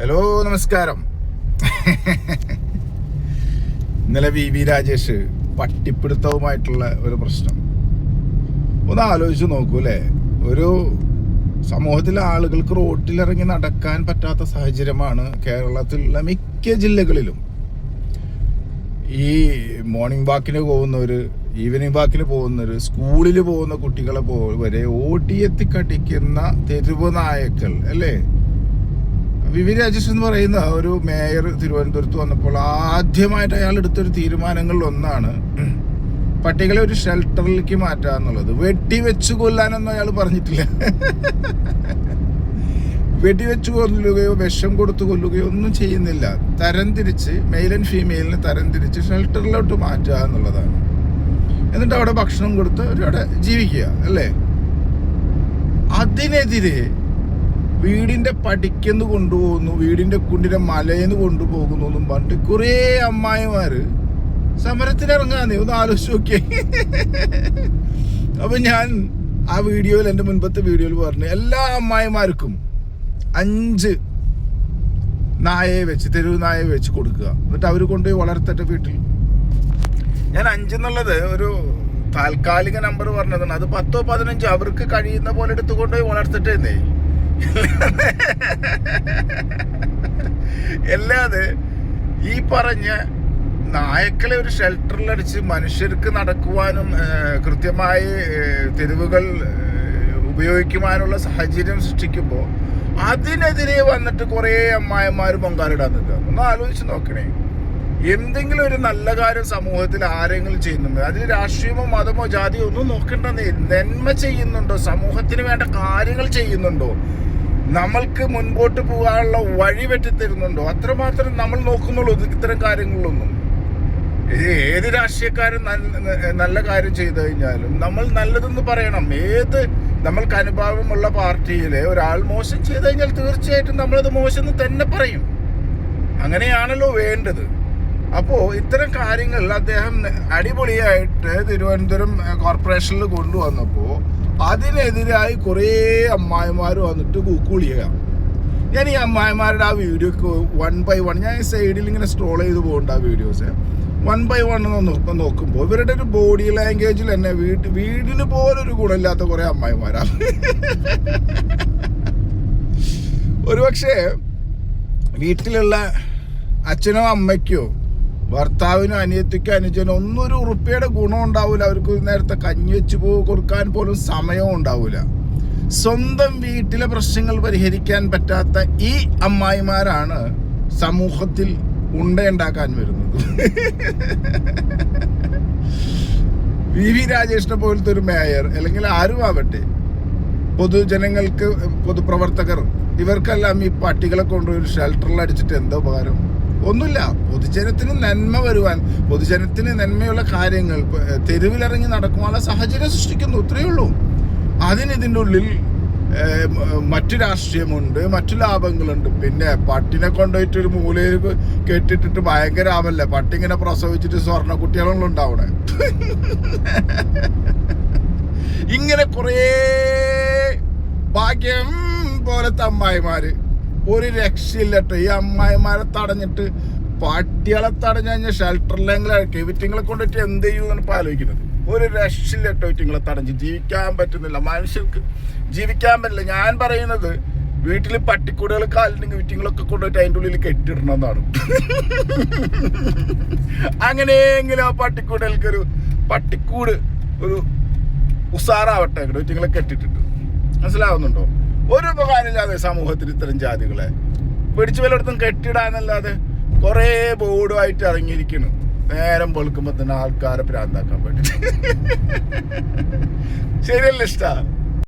Hello നമസ്കാരം. ഇന്നലെ V Rajesh പട്ടിപ്പിടുത്തവുമായിട്ടുള്ള ഒരു പ്രശ്നം ഒന്ന് ആലോചിച്ച് നോക്കൂ അല്ലേ. ഒരു സമൂഹത്തിലെ ആളുകൾക്ക് റോട്ടിലിറങ്ങി നടക്കാൻ പറ്റാത്ത സാഹചര്യമാണ് കേരളത്തിലുള്ള മിക്ക ജില്ലകളിലും. ഈ മോർണിംഗ് വാക്കിന് പോകുന്നവർ, ഈവനിങ് വാക്കിന് പോകുന്നവർ, സ്കൂളിൽ പോകുന്ന കുട്ടികളെ വരെ ഓടിയെത്തി കടിക്കുന്ന തെരുവ് നായക്കൾ അല്ലേ. വി രാജേഷ് എന്ന് പറയുന്ന ഒരു മേയർ തിരുവനന്തപുരത്ത് വന്നപ്പോൾ ആദ്യമായിട്ട് അയാൾ എടുത്തൊരു തീരുമാനങ്ങളിൽ ഒന്നാണ് പട്ടികളെ ഒരു ഷെൽട്ടറിലേക്ക് മാറ്റുക എന്നുള്ളത്. വെടിവെച്ച് കൊല്ലാനൊന്നും അയാൾ പറഞ്ഞിട്ടില്ല. വെടിവെച്ച് കൊല്ലുകയോ വിഷം കൊടുത്ത് കൊല്ലുകയോ ഒന്നും ചെയ്യുന്നില്ല. തരംതിരിച്ച് മെയിൽ ആൻഡ് ഫീമെയിലിനെ തരംതിരിച്ച് ഷെൽട്ടറിലോട്ട് മാറ്റുക എന്നുള്ളതാണ്. എന്നിട്ട് അവിടെ ഭക്ഷണം കൊടുത്ത് അവരവിടെ ജീവിക്കുക അല്ലേ. അതിനെതിരെ വീടിന്റെ പടിക്കെന്ന് കൊണ്ടുപോകുന്നു, വീടിന്റെ കുണ്ടിന്റെ മലയെന്ന് കൊണ്ടുപോകുന്നു എന്നും പറഞ്ഞിട്ട് കുറേ അമ്മായിമാര് സമരത്തിനിറങ്ങാന്നേ. ഒന്ന് ആലോചിച്ച് നോക്കിയേ. അപ്പൊ ഞാൻ ആ വീഡിയോയിൽ, എൻ്റെ മുൻപത്തെ വീഡിയോയിൽ പറഞ്ഞു, എല്ലാ അമ്മായിമാർക്കും 5 നായയെ വെച്ച്, തെരുവ് നായയെ വെച്ച് കൊടുക്കുക, എന്നിട്ട് അവർ കൊണ്ടുപോയി വളർത്തട്ടെ വീട്ടിൽ. ഞാൻ 5 എന്നുള്ളത് ഒരു താൽക്കാലിക നമ്പർ പറഞ്ഞതാണ്. അത് 10 15 അവർക്ക് കഴിയുന്ന പോലെ എടുത്തു കൊണ്ടുപോയി വളർത്തട്ടെ. അല്ലാതെ ഈ പറഞ്ഞ നായക്കളെ ഒരു ഷെൽട്ടറിലടിച്ച് മനുഷ്യർക്ക് നടക്കുവാനും കൃത്യമായി തെരുവുകൾ ഉപയോഗിക്കുവാനുള്ള സാഹചര്യം സൃഷ്ടിക്കുമ്പോൾ അതിനെതിരെ വന്നിട്ട് കുറേ അമ്മായിമാർ പൊങ്കാലിടാൻ നിൽക്കുക. ഒന്ന് ആലോചിച്ച് നോക്കണേ. എന്തെങ്കിലും ഒരു നല്ല കാര്യം സമൂഹത്തിൽ ആരെങ്കിലും ചെയ്യുന്നുണ്ടോ? അതിന് രാഷ്ട്രീയമോ മതമോ ജാതിയോ ഒന്നും നോക്കേണ്ടെന്നേ. നന്മ ചെയ്യുന്നുണ്ടോ? സമൂഹത്തിന് വേണ്ട കാര്യങ്ങൾ ചെയ്യുന്നുണ്ടോ? നമ്മൾക്ക് മുൻപോട്ട് പോകാനുള്ള വഴി വെട്ടിത്തരുന്നുണ്ടോ? അത്രമാത്രം നമ്മൾ നോക്കുന്നുള്ളൂ ഇത്തരം കാര്യങ്ങളിലൊന്നും. ഏത് രാഷ്ട്രീയക്കാരൻ നല്ല കാര്യം ചെയ്തു കഴിഞ്ഞാലും നമ്മൾ നല്ലതെന്ന് പറയണം. നമ്മൾക്ക് അനുഭവമുള്ള പാർട്ടിയിലെ ഒരാൾ മോശം ചെയ്തു കഴിഞ്ഞാൽ തീർച്ചയായിട്ടും നമ്മളത് മോശം എന്ന് തന്നെ പറയും. അങ്ങനെയാണല്ലോ വേണ്ടത്. അപ്പോൾ ഇത്തരം കാര്യങ്ങൾ അദ്ദേഹം അടിപൊളിയായിട്ട് തിരുവനന്തപുരം കോർപ്പറേഷനിൽ കൊണ്ടുവന്നപ്പോൾ അതിനെതിരായി കുറേ അമ്മായിമാർ വന്നിട്ട് കൂക്കുളിയുക. ഞാൻ ഈ അമ്മായിമാരുടെ ആ വീഡിയോക്ക് 1 by 1 ഞാൻ സൈഡിൽ ഇങ്ങനെ സ്ക്രോൾ ചെയ്ത് പോകുന്നുണ്ട്. ആ വീഡിയോസ് 1 by 1 നോക്കുമ്പോൾ ഇവരുടെ ഒരു ബോഡി ലാംഗ്വേജിൽ തന്നെ വീടിന് പോലൊരു ഗുണമില്ലാത്ത കുറേ അമ്മായിമാരാണ്. ഒരുപക്ഷെ വീട്ടിലുള്ള അച്ഛനോ അമ്മയ്ക്കോ ഭർത്താവിനോ അനിയത്തിക്കോ അനുജനോ ഒന്നും ഒരു ഉറുപ്പിയുടെ ഗുണം ഉണ്ടാവില്ല. അവർക്ക് നേരത്തെ കഞ്ഞി വെച്ച് കൊടുക്കാൻ പോലും സമയവും ഉണ്ടാവില്ല. സ്വന്തം വീട്ടിലെ പ്രശ്നങ്ങൾ പരിഹരിക്കാൻ പറ്റാത്ത ഈ അമ്മായിമാരാണ് സമൂഹത്തിൽ ഉണ്ടയുണ്ടാക്കാൻ വരുന്നത്. വി രാജേഷിനെ പോലത്തെ ഒരു മേയർ അല്ലെങ്കിൽ ആരും ആവട്ടെ, പൊതുജനങ്ങൾക്ക്, പൊതുപ്രവർത്തകർ, ഇവർക്കെല്ലാം ഈ പട്ടികളെ കൊണ്ടുപോയി ഒരു ഷെൽട്ടറിൽ അടിച്ചിട്ട് എന്താ ഉപകാരം? ഒന്നുമില്ല. പൊതുജനത്തിന് നന്മ വരുവാൻ, പൊതുജനത്തിന് നന്മയുള്ള കാര്യങ്ങൾ തെരുവിലിറങ്ങി നടക്കുവാനുള്ള സാഹചര്യം സൃഷ്ടിക്കുന്നു. ഇത്രയേ ഉള്ളൂ. ഇതിൻ്റെ ഉള്ളിൽ മറ്റു രാഷ്ട്രീയമുണ്ട്, മറ്റു ലാഭങ്ങളുണ്ട്. പിന്നെ പട്ടിനെ കൊണ്ടുപോയിട്ട് ഒരു മൂലയിൽ കെട്ടിട്ടിട്ട് ഭയങ്കര ആവല്ലേ. പട്ടി ഇങ്ങനെ പ്രസവിച്ചിട്ട് സ്വർണ്ണ കുട്ടികളും ഉണ്ടാവണേ. ഇങ്ങനെ കുറേ ഭാഗ്യം പോലത്തെ അമ്മായിമാര് ഒരു രക്ഷയില്ലട്ടോ. ഈ അമ്മായിമാരെ തടഞ്ഞിട്ട് പട്ടികളെ തടഞ്ഞു കഴിഞ്ഞാൽ ഷെൽട്ടറിലെങ്കിലും ഇവറ്റിങ്ങളെ കൊണ്ടിട്ട് എന്ത് ചെയ്യുമെന്നാണ് ഇപ്പോൾ ആലോചിക്കുന്നത്. ഒരു രക്ഷയില്ലട്ടോ. ഇവറ്റിങ്ങളെ തടഞ്ഞ് ജീവിക്കാൻ പറ്റുന്നില്ല. മനുഷ്യർക്ക് ജീവിക്കാൻ പറ്റില്ല. ഞാൻ പറയുന്നത് വീട്ടിൽ പട്ടിക്കൂടുകൾ കാലിൻ്റെ വിറ്റിങ്ങളൊക്കെ കൊണ്ടുപോയിട്ട് അതിൻ്റെ ഉള്ളിൽ കെട്ടിടണമെന്നാണ്. അങ്ങനെയെങ്കിലും ആ പട്ടിക്കൂടുകൾക്കൊരു പട്ടിക്കൂട് ഒരു ഉസാറാവട്ടെ. വിറ്റിങ്ങളെ കെട്ടിട്ടിട്ട് മനസ്സിലാവുന്നുണ്ടോ? ഒരു ഉപകാരമില്ലാതെ സമൂഹത്തിൽ ഇത്തരം ജാതികളെ പിടിച്ചു വല്ലയിടത്തും കെട്ടിടാന്നല്ലാതെ കുറേ ബോർഡുമായിട്ട് ഇറങ്ങിയിരിക്കുന്നു. നേരം പൊളുക്കുമ്പോൾ തന്നെ ആൾക്കാരെ പ്രാന്താക്കാൻ പറ്റും. ശരിയല്ല ഇഷ്ട?